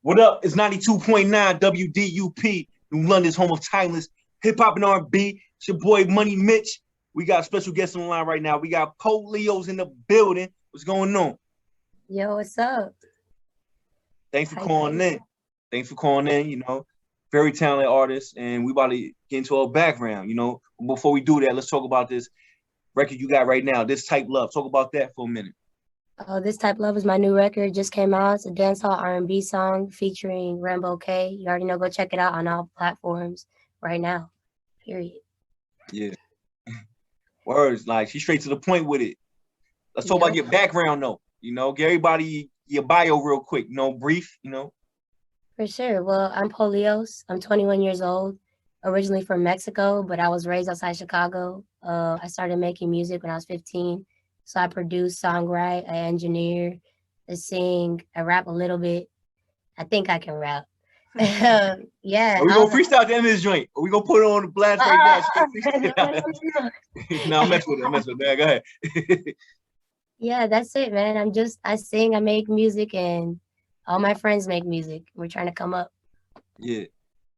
What up? It's 92.9 WDUP, New London's home of timeless hip-hop and R&B. It's your boy Money Mitch. We got special guests on the line right now. We got Poe Leos in the building. What's going on? Yo, what's up? Thanks for calling in. Thanks for calling in, very talented artist. And we about to get into our background, Before we do that, let's talk about this record you got right now, This Type Love. Talk about that for a minute. This Type Love is my new record. Just came out. It's a dancehall R&B song featuring Rambo K. You already know. Go check it out on all platforms right now. Period. Yeah. Words, like she's straight to the point with it. Let's talk about your background though. Give everybody your bio real quick. Brief. For sure. Well, I'm Poe Leos. I'm 21 years old. Originally from Mexico, but I was raised outside Chicago. I started making music when I was 15. So I produce, songwrite, I engineer, I sing, I rap a little bit. I think I can rap. Yeah. Are we gonna freestyle at the end of this joint? Are we gonna put it on the blast right now? No, I'm messing with it. Go ahead. Yeah, that's it, man. I sing, I make music, and all my friends make music. We're trying to come up. Yeah.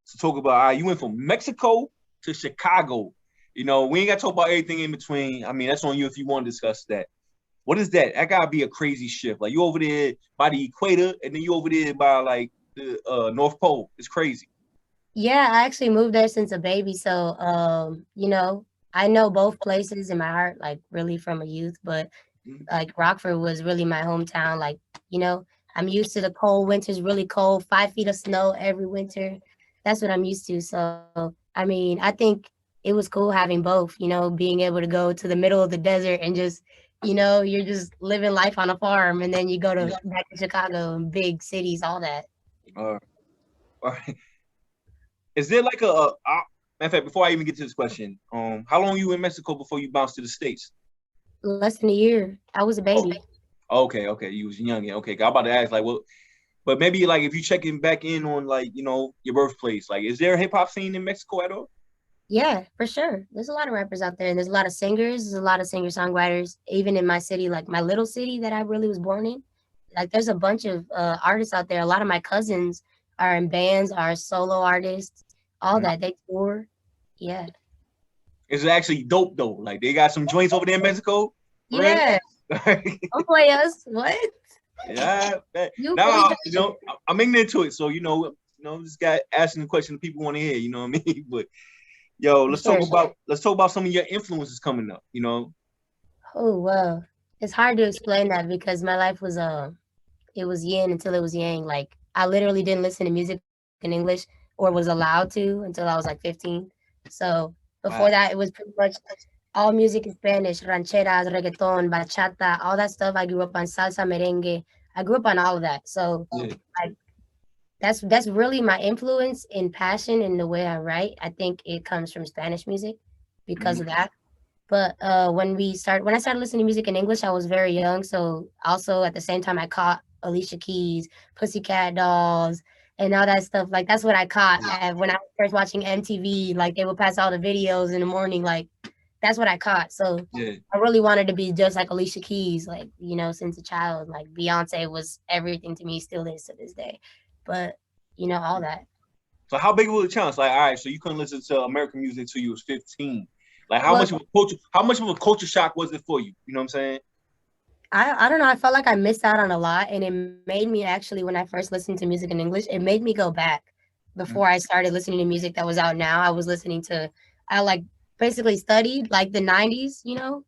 So talk about, you went from Mexico to Chicago. We ain't got to talk about everything in between. I mean, that's on you if you want to discuss that. What is that? That gotta be a crazy shift. Like you over there by the equator, and then you over there by like the North Pole. It's crazy. Yeah, I actually moved there since a baby. So, I know both places in my heart, like really from a youth, but like Rockford was really my hometown. Like, I'm used to the cold winters, really cold, 5 feet of snow every winter. That's what I'm used to. So, I mean, I think it was cool having both, being able to go to the middle of the desert and just, you're just living life on a farm, and then you go to back to Chicago and big cities, all that. All right. Is there like matter of fact, before I even get to this question, how long you in Mexico before you bounced to the States? Less than a year. I was a baby. Okay. You was young. Okay. I'm about to ask, like, well, but maybe like if you checking back in on like, your birthplace, like, is there a hip hop scene in Mexico at all? Yeah, for sure. There's a lot of rappers out there, and there's a lot of singers. There's a lot of singer-songwriters. Even in my city, like my little city that I really was born in, like there's a bunch of artists out there. A lot of my cousins are in bands, are solo artists, all that. They tour. Yeah. It's actually dope though. Like they got some joints over there in Mexico. Yeah. Don't play us. What? Yeah. Now, I'm ignorant to it. So, this guy asking the question people want to hear, you know what I mean? But yo, let's talk about some of your influences coming up, Oh, well, it's hard to explain that because my life was it was yin until it was yang. Like I literally didn't listen to music in English or was allowed to until I was like 15. So before that, it was pretty much all music in Spanish, rancheras, reggaeton, bachata, all that stuff. I grew up on salsa, merengue. I grew up on all of that. So that's really my influence and passion in the way I write. I think it comes from Spanish music because of that. But when I started listening to music in English, I was very young. So also at the same time, I caught Alicia Keys, Pussycat Dolls, and all that stuff. Like that's what I caught when I was first watching MTV. Like they would pass all the videos in the morning. Like that's what I caught. So I really wanted to be just like Alicia Keys. Like since a child, like Beyonce was everything to me, still is to this day. But all that. So how big was the challenge? Like, all right, so you couldn't listen to American music until you was 15. Like how much of a culture shock was it for you? You know what I'm saying? I don't know. I felt like I missed out on a lot, and it made me actually, when I first listened to music in English, it made me go back. Before I started listening to music that was out now, I like basically studied like the 90s,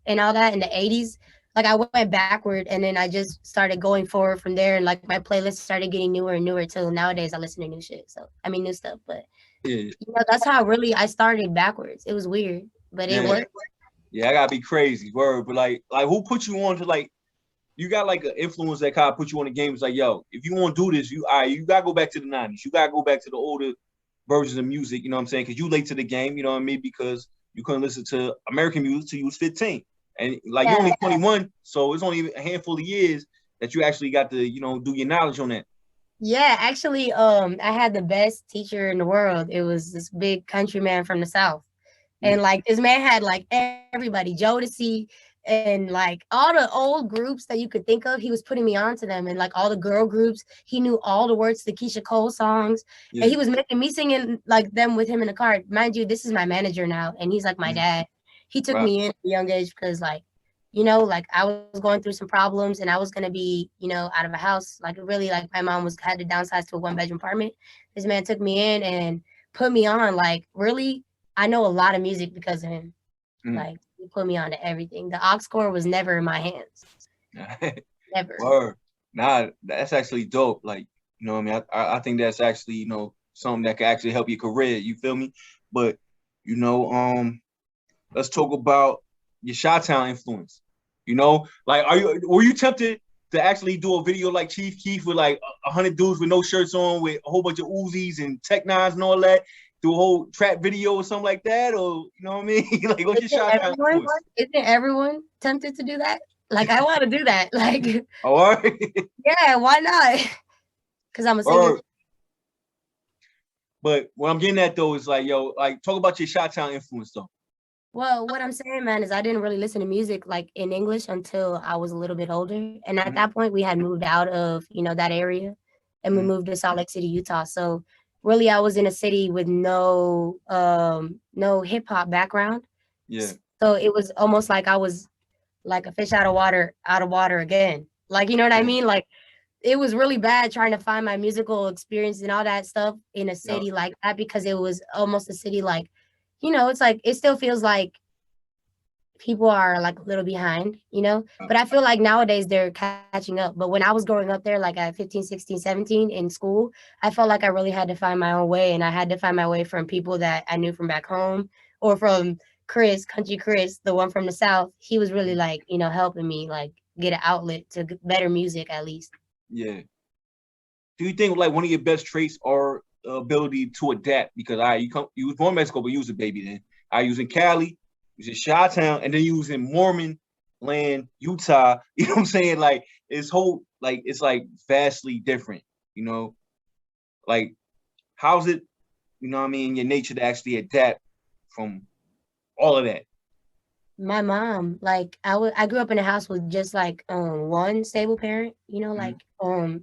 and all that in the 80s. Like I went backward, and then I just started going forward from there, and like my playlist started getting newer and newer till nowadays I listen to new shit. So I mean new stuff, but that's how really I started backwards. It was weird, but it worked. Yeah, I gotta be crazy, word. But like who put you on to like? You got like an influence that kind of put you on the game. It's like, yo, if you want to do this, you gotta go back to the 90s. You gotta go back to the older versions of music. You know what I'm saying? Because you late to the game. You know what I mean? Because you couldn't listen to American music till you was 15. And like you're only 21, so it's only a handful of years that you actually got to, do your knowledge on that. Yeah, actually, I had the best teacher in the world. It was this big country man from the South. And like this man had like everybody, Jodeci, and like all the old groups that you could think of, he was putting me on to them. And like all the girl groups, he knew all the words to Keisha Cole songs. Yeah. And he was making me singing like them with him in the car. Mind you, this is my manager now, and he's like my dad. He took me in at a young age because like, you know, like I was going through some problems and I was gonna be, you know, out of a house. Like really, like my mom had to downsize to a 1-bedroom apartment. This man took me in and put me on. Like really, I know a lot of music because of him. Like he put me on to everything. The aux cord was never in my hands. Never. Word. Nah, that's actually dope. Like, you know what I mean? I think that's actually, you know, something that can actually help your career. You feel me? But, you know, let's talk about your Chi-Town influence. You know, like, were you tempted to actually do a video like Chief Keef with like 100 dudes with no shirts on, with a whole bunch of Uzis and Tech Nines and all that? Do a whole trap video or something like that, or you know what I mean? Like, what's your Chi-Town influence? Isn't everyone tempted to do that? Like, I want to do that. Like, all right. Yeah, why not? Because I'm a singer. But what I'm getting at though is like, yo, like talk about your Chi-Town influence though. Well, what I'm saying, man, is I didn't really listen to music like in English until I was a little bit older. And at that point, we had moved out of, you know, that area, and we moved to Salt Lake City, Utah. So really, I was in a city with no hip hop background. Yeah. So it was almost like I was like a fish out of water again. Like, you know what I mean? Like, it was really bad trying to find my musical experience and all that stuff in a city like that, because it was almost a city like, you know, it's like, it still feels like people are like a little behind, you know, but I feel like nowadays they're catching up. But when I was growing up there, like at 15, 16, 17 in school, I felt like I really had to find my own way. And I had to find my way from people that I knew from back home, or from Country Chris, the one from the South. He was really like, you know, helping me like get an outlet to better music at least. Yeah. Do you think like one of your best traits are ability to adapt? Because you was born in Mexico, but you was a baby then. You was in Cali, you was in Chi-Town, and then you was in Mormon land, Utah. You know what I'm saying? Like it's like vastly different, you know? Like, how's it, you know what I mean, your nature to actually adapt from all of that? My mom, like I grew up in a house with just like one stable parent, you know, like I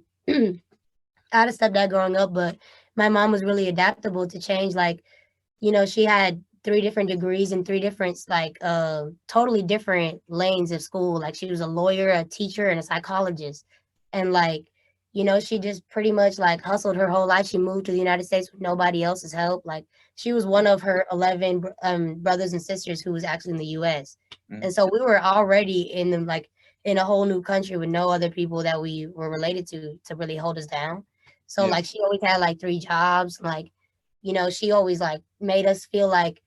had a stepdad growing up, but my mom was really adaptable to change. Like, you know, she had 3 different degrees in 3 different like totally different lanes of school. Like she was a lawyer, a teacher, and a psychologist. And like, you know, she just pretty much like hustled her whole life. She moved to the United States with nobody else's help. Like she was one of her 11 brothers and sisters who was actually in the US. And so we were already in a whole new country with no other people that we were related to really hold us down. So like she always had like 3 jobs. Like, you know, she always like made us feel like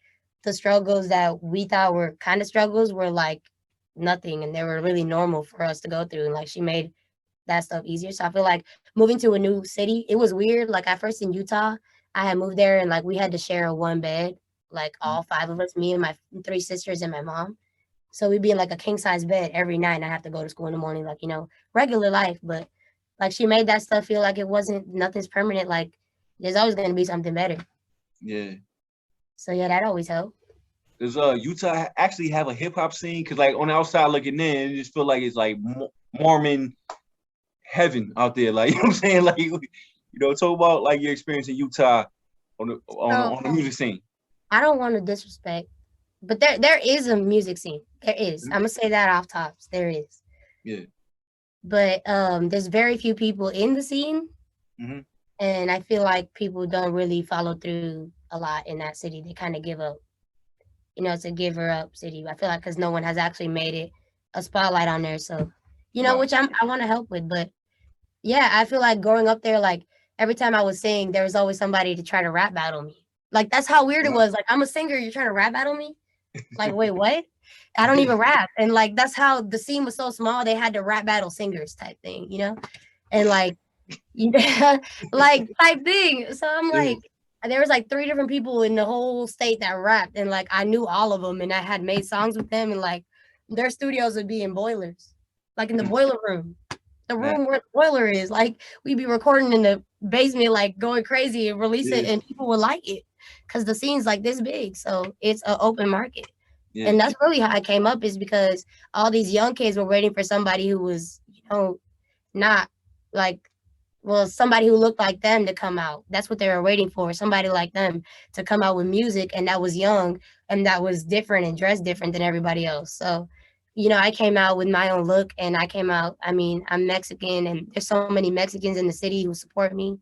the struggles that we thought were kind of struggles were like nothing, and they were really normal for us to go through. And like she made that stuff easier. So I feel like moving to a new city, it was weird. Like at first in Utah, I had moved there and like we had to share a 1 bed, like all 5 of us, me and my 3 sisters and my mom. So we'd be in like a king size bed every night, and I have to go to school in the morning, like, you know, regular life. But like she made that stuff feel like it wasn't, nothing's permanent. Like there's always going to be something better. Yeah. So yeah, that always helped. Does Utah actually have a hip hop scene? Because like on the outside looking in, it just feel like it's like Mormon heaven out there. Like, you know what I'm saying? Like, you know, talk about like your experience in Utah on the music scene. I don't want to disrespect, but there is a music scene. There is. I'm gonna say that off tops. There is. Yeah. But there's very few people in the scene, and I feel like people don't really follow through a lot in that city. They kind of give up. You know, it's a giver up city. I feel like because no one has actually made it a spotlight on there. So, you know, which I want to help with. But yeah, I feel like growing up there, like every time I was sing, there was always somebody to try to rap battle me. Like that's how weird it was. Like I'm a singer, you're trying to rap battle me? Like, wait, what? I don't even rap. And like that's how the scene was so small, they had to rap battle singers type thing, you know? And like, like type thing. So I'm like, there was like 3 different people in the whole state that rapped, and like I knew all of them, and I had made songs with them, and like their studios would be in boilers, like in the boiler room, the room where the boiler is. Like we'd be recording in the basement, like going crazy and release it, and people would like it because the scene's like this big, so it's an open market. Yeah. And that's really how I came up, is because all these young kids were waiting for somebody who was, not like, well, somebody who looked like them to come out. That's what they were waiting for. Somebody like them to come out with music, and that was young and that was different and dressed different than everybody else. So, I came out with my own look, and I came out, I'm Mexican, and there's so many Mexicans in the city who support me.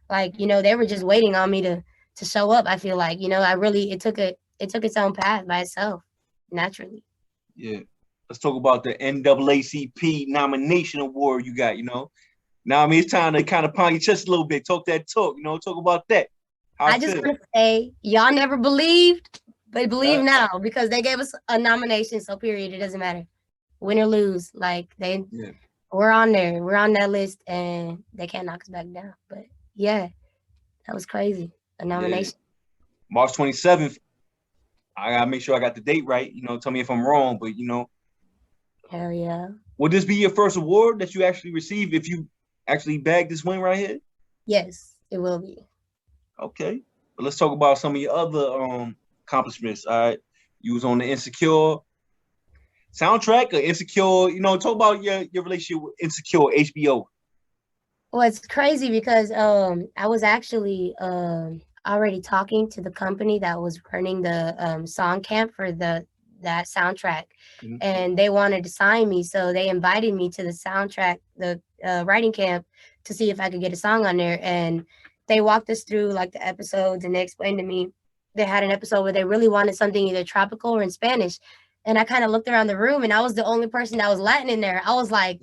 Like, they were just waiting on me to show up. I feel like, it took its own path by itself, naturally. Yeah. Let's talk about the NAACP nomination award you got, Now, it's time to kind of pound your chest a little bit. Talk that talk, talk about that. I just want to say, y'all never believed, but believe now, because they gave us a nomination. So period, it doesn't matter, win or lose. Like we're on there, we're on that list, and they can't knock us back down. But yeah, that was crazy. A nomination. Yeah. March 27th. I gotta make sure I got the date right. Tell me if I'm wrong, but Hell yeah. Would this be your first award that you actually receive if you actually bagged this win right here? Yes, it will be. Okay. But let's talk about some of your other accomplishments. All right. You was on the Insecure soundtrack, or Insecure, talk about your relationship with Insecure HBO. Well, it's crazy because I was actually already talking to the company that was running the song camp for that soundtrack, and they wanted to sign me, so they invited me to the soundtrack, the writing camp, to see if I could get a song on there. And they walked us through like the episodes, and they explained to me they had an episode where they really wanted something either tropical or in Spanish. And I kind of looked around the room, and I was the only person that was Latin in there. I was like,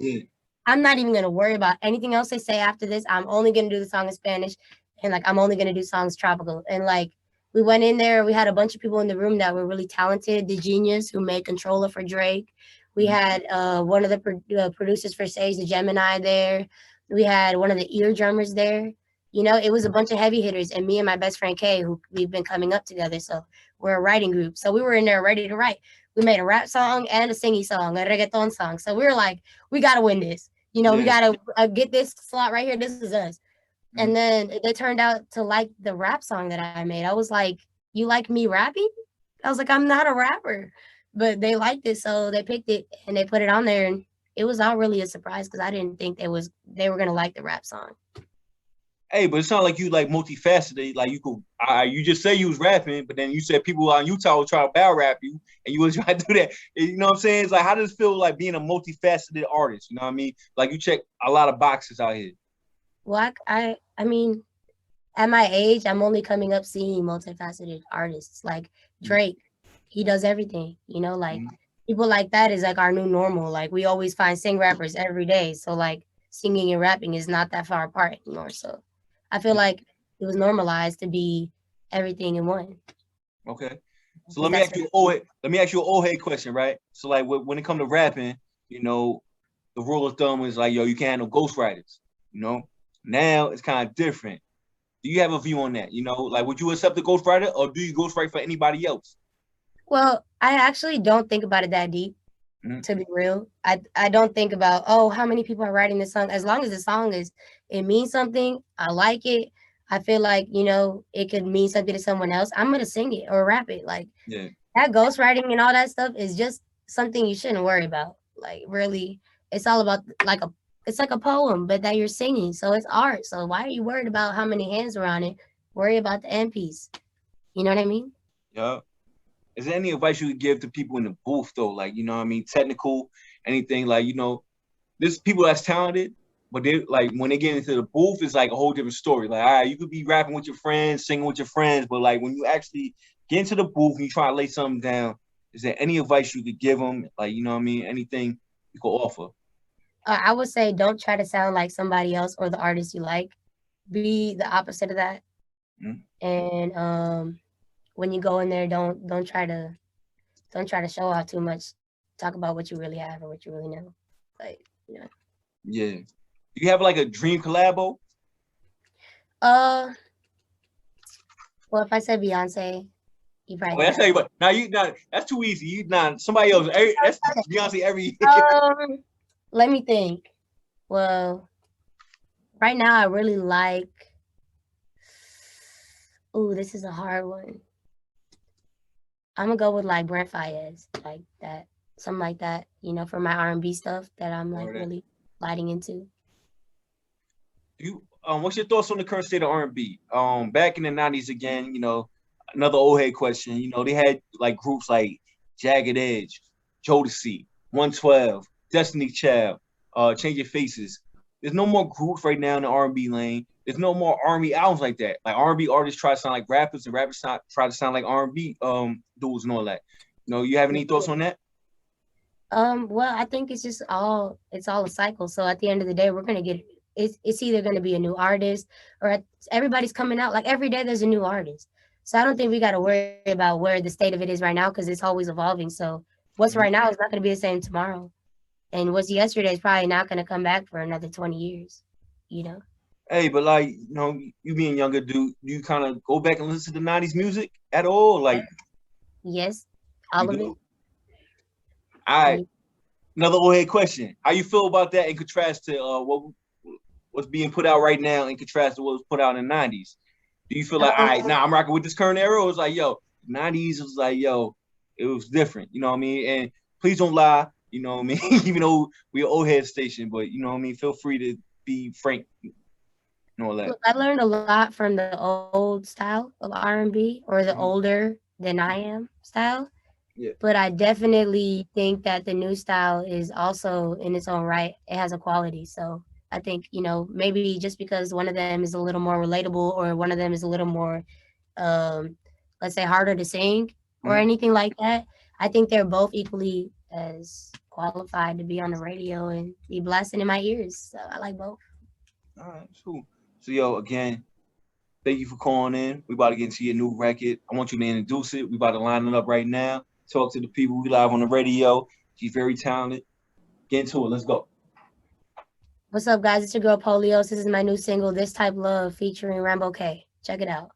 I'm not even going to worry about anything else they say after this. I'm only going to do the song in Spanish, and like I'm only going to do songs tropical. And like we went in there, we had a bunch of people in the room that were really talented. The Genius, who made Controller for Drake. We had one of the producers for Sage the Gemini there. We had one of the ear drummers there. It was a bunch of heavy hitters, and me and my best friend Kay, who we've been coming up together. So we're a writing group. So we were in there ready to write. We made a rap song and a singy song, a reggaeton song. So we were like, we got to win this. We got to get this slot right here. This is us. And then they turned out to like the rap song that I made. I was like, you like me rapping? I was like, I'm not a rapper. But they liked it, so they picked it and they put it on there. And it was all really a surprise because I didn't think they were going to like the rap song. Hey, but it sounds like you like multifaceted. Like you could, you just say you was rapping, but then you said people out in Utah would try to battle rap you, and you was trying to do that. You know what I'm saying? It's like, how does it feel like being a multifaceted artist? You know what I mean? Like you check a lot of boxes out here. Well, I mean, at my age, I'm only coming up seeing multifaceted artists like Drake. He does everything. Like people like that is like our new normal. Like we always find sing rappers every day. So like singing and rapping is not that far apart anymore. So I feel like it was normalized to be everything in one. Okay. So let me ask you an old head question, right? So like when it comes to rapping, the rule of thumb is like, yo, you can't have no ghostwriters. Now it's kind of different. Do you have a view on that? Like would you accept a ghostwriter, or do you ghostwrite for anybody else? Well, I actually don't think about it that deep. To be real, I don't think about, oh, how many people are writing this song. As long as the song it means something, I like it, I feel like it could mean something to someone else, I'm gonna sing it or rap it. Like that ghostwriting and all that stuff is just something you shouldn't worry about. Like really, it's all about it's like a poem, but that you're singing, so it's art. So why are you worried about how many hands are on it? Worry about the end piece. You know what I mean? Yeah. Is there any advice you could give to people in the booth though? Like, technical, anything like, there's people that's talented, but they like when they get into the booth, it's like a whole different story. Like, all right, you could be rapping with your friends, singing with your friends, but like when you actually get into the booth and you try to lay something down, is there any advice you could give them? Like, anything you could offer? I would say don't try to sound like somebody else or the artist you like. Be the opposite of that. And when you go in there, don't try to show off too much. Talk about what you really have or what you really know. Like, Yeah. Do you have like a dream collabo? Well, if I said Beyonce, you probably. That's tell you what. Now that's too easy. You not somebody else. That's Beyonce every. Let me think. Well, right now I really like. Ooh, this is a hard one. I'm gonna go with like Brent Fayez, like that, something like that. For my R&B stuff that I'm like really lighting into. What's your thoughts on the current state of R&B? Back in the 90s again, another old head question. They had like groups like Jagged Edge, Jodeci, 112, Destiny Child, Changing Faces. There's no more groups right now in the R&B lane. There's no more R&B albums like that. Like R&B artists try to sound like rappers, and rappers try to sound like R&B dudes and all that. You have any thoughts on that? Well, I think it's all a cycle. So at the end of the day, we're gonna get it's either gonna be a new artist or everybody's coming out. Like every day, there's a new artist. So I don't think we got to worry about where the state of it is right now because it's always evolving. So what's right now is not gonna be the same tomorrow, and what's yesterday is probably not gonna come back for another 20 years. Hey, but like you being younger, do you kind of go back and listen to the 90s music at all? Like, yes, all of it. All right. Another old head question. How you feel about that in contrast to what's being put out right now in contrast to what was put out in the 90s? Do you feel like, all right, now I'm rocking with this current era? Or it's like, yo, 90s was like, yo, it was different. You know what I mean? And please don't lie. You know what I mean? Even though we're an old head station, but you know what I mean? Feel free to be frank and all that. Look, I learned a lot from the old style of R&B or the older than I am style. Yeah. But I definitely think that the new style is also in its own right. It has a quality. So I think, maybe just because one of them is a little more relatable or one of them is a little more, let's say, harder to sing or anything like that, I think they're both equally as qualified to be on the radio and be blasting in my ears. So I like both. All right, cool. So, yo, again, thank you for calling in. We about to get into your new record. I want you to introduce it. We about to line it up right now. Talk to the people. We live on the radio. She's very talented. Get into it. Let's go. What's up, guys? It's your girl, Poe Leos. This is my new single, This Type Love, featuring Rambo K. Check it out.